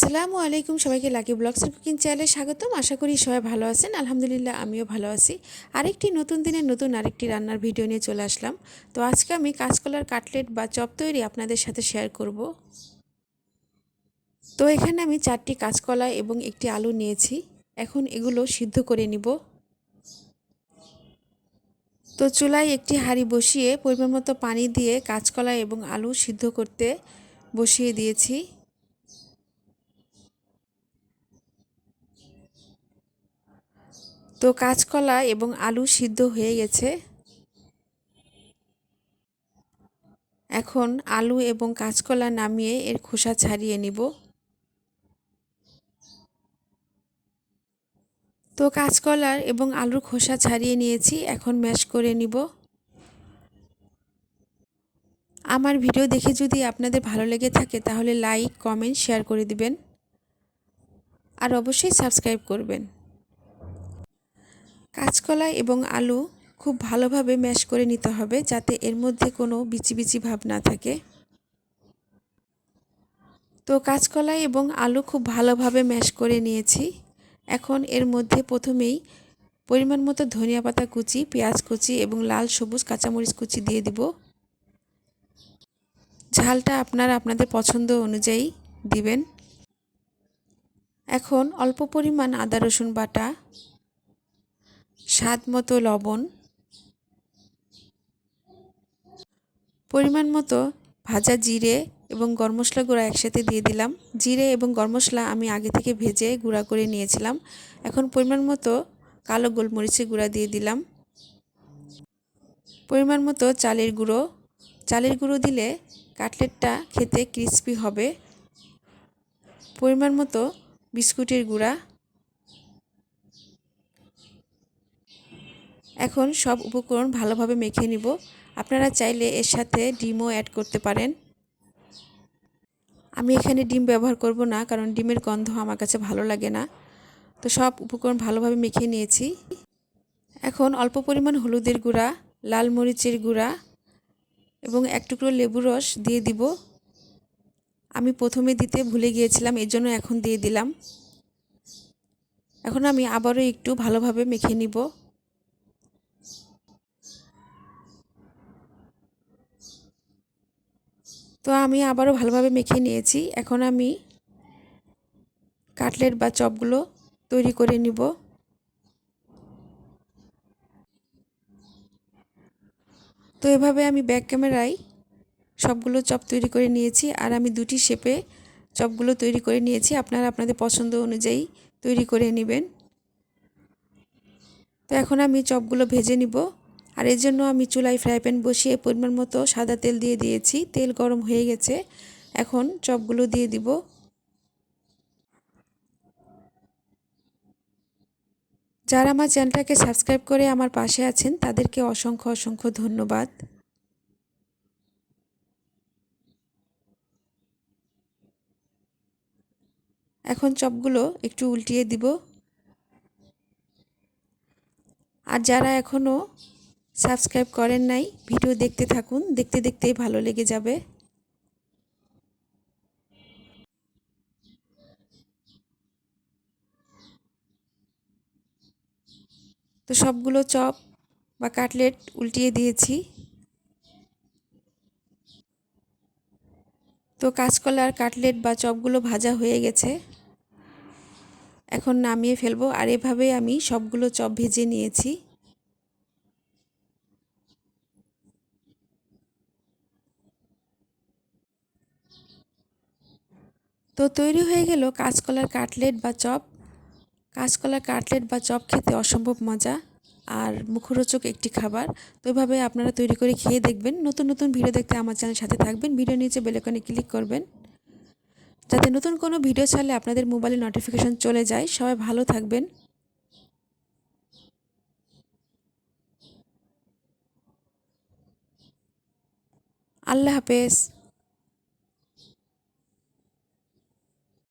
আসসালামু আলাইকুম, সবাইকে লাকি ব্লগস এন্ড কুকিং চ্যানেলে স্বাগতম। আশা করি সবাই ভালো আছেন। আলহামদুলিল্লাহ আমিও ভালো আছি। আরেকটি নতুন দিনের নতুন আরেকটি রান্নার ভিডিও নিয়ে চলে আসলাম। তো আজকে আমি কাঁচকলার কাটলেট বা চপ তৈরি আপনাদের সাথে শেয়ার করব। তো এখানে আমি 4টি কাঁচকলা এবং একটি আলু নিয়েছি। এখন এগুলো সিদ্ধ করে নিব। তো চুলায় একটি হাঁড়ি বসিয়ে পরিমাণ মতো পানি দিয়ে কাঁচকলা এবং আলু সিদ্ধ করতে বসিয়ে দিয়েছি। তো কাঁচকলা এবং আলু সিদ্ধ হয়ে গেছে। এখন আলু এবং কাঁচকলা নামিয়ে এর খোসা ছাড়িয়ে নিব। তো কাঁচকলার এবং আলুর খোসা ছাড়িয়ে নিয়েছি, এখন ম্যাশ করে নিব। আমার ভিডিও দেখে যদি আপনাদের ভালো লেগে থাকে তাহলে লাইক, কমেন্ট, শেয়ার করে দিবেন আর অবশ্যই সাবস্ক্রাইব করবেন। কাঁচকলা এবং আলু খুব ভালোভাবে ম্যাশ করে নিতে হবে যাতে এর মধ্যে কোনো বিচি বিচি ভাব না থাকে। তো কাঁচকলা এবং আলু খুব ভালোভাবে ম্যাশ করে নিয়েছি। এখন এর মধ্যে প্রথমেই পরিমাণ মতো ধনিয়া পাতা কুচি, পেঁয়াজ কুচি এবং লাল সবুজ কাঁচামরিচ কুচি দিয়ে দিব। ঝালটা আপনারা আপনাদের পছন্দ অনুযায়ী দিবেন। এখন অল্প পরিমাণ আদা রসুন বাটা, স্বাদ মতো লবণ, পরিমাণ মতো ভাজা জিরে এবং গরম মশলা গুঁড়া একসাথে দিয়ে দিলাম। জিরে এবং গরম মশলা আমি আগে থেকে ভেজে গুঁড়া করে নিয়েছিলাম। এখন পরিমাণ মতো কালো গোলমরিচের গুঁড়া দিয়ে দিলাম। পরিমাণ মতো চালের গুঁড়ো দিলে কাটলেটটা খেতে ক্রিস্পি হবে। পরিমাণ মতো বিস্কুটের গুঁড়া। এখন সব উপকরণ ভালোভাবে মেখে নিব। আপনারা চাইলে এর সাথে ডিমও অ্যাড করতে পারেন। আমি এখানে ডিম ব্যবহার করব না, কারণ ডিমের গন্ধ আমার কাছে ভালো লাগে না। তো সব উপকরণ ভালোভাবে মেখে নিয়েছি। এখন অল্প পরিমাণ হলুদের গুঁড়া, লাল মরিচের গুঁড়া এবং এক টুকরো লেবুর রস দিয়ে দিব। আমি প্রথমে দিতে ভুলে গিয়েছিলাম, এর জন্য এখন দিয়ে দিলাম। এখন আমি আবারও একটু ভালোভাবে মেখে নিব। তো আমি আবারও ভালোভাবে মেখে নিয়েছি। এখন আমি কাটলেট বা চপগুলো তৈরি করে নিব। তো এভাবে আমি ব্যাক ক্যামেরায় সবগুলো চপ তৈরি করে নিয়েছি, আর আমি দুটি শেপে চপগুলো তৈরি করে নিয়েছি। আপনারা আপনাদের পছন্দ অনুযায়ী তৈরি করে নেবেন। তো এখন আমি চপগুলো ভেজে নিব, আর এর জন্য আমি চুলায় ফ্রাই প্যান বসিয়ে পরিমাণ মতো সাদা তেল দিয়ে দিয়েছি। তেল গরম হয়ে গেছে, এখন চপগুলো দিয়ে দিব। যারা আমার চ্যানেলটাকে সাবস্ক্রাইব করে আমার পাশে আছেন তাদেরকে অসংখ্য অসংখ্য ধন্যবাদ। এখন চপগুলো একটু উল্টিয়ে দিব। আর যারা এখনও সাবস্ক্রাইব করেন নাই, ভিডিও দেখতে থাকুন, দেখতে দেখতেই ভালো লেগে যাবে। তো সবগুলো চপ বা কাটলেট উল্টিয়ে দিয়েছি। তো কাঁচকলার কাটলেট বা চপগুলো ভাজা হয়ে গেছে, এখন নামিয়ে ফেলবো। আর এভাবে আমি সবগুলো চপ ভেজে নিয়েছি। তো তৈরি হয়ে গেল কাঁচকলার কাটলেট বা চপ। কাঁচকলার কাটলেট বা চপ খেতে অসম্ভব মজা আর মুখরোচক একটি খাবার। তো এভাবে আপনারা তৈরি করে খেয়ে দেখবেন। নতুন নতুন ভিডিও দেখতে আমার চ্যানেলের সাথে থাকবেন। ভিডিও নিচে বেল আইকনে ক্লিক করবেন যাতে নতুন কোনো ভিডিও ছাড়লে আপনাদের মোবাইলে নোটিফিকেশন চলে যায়। সবাই ভালো থাকবেন। আল্লাহ হাফেজ।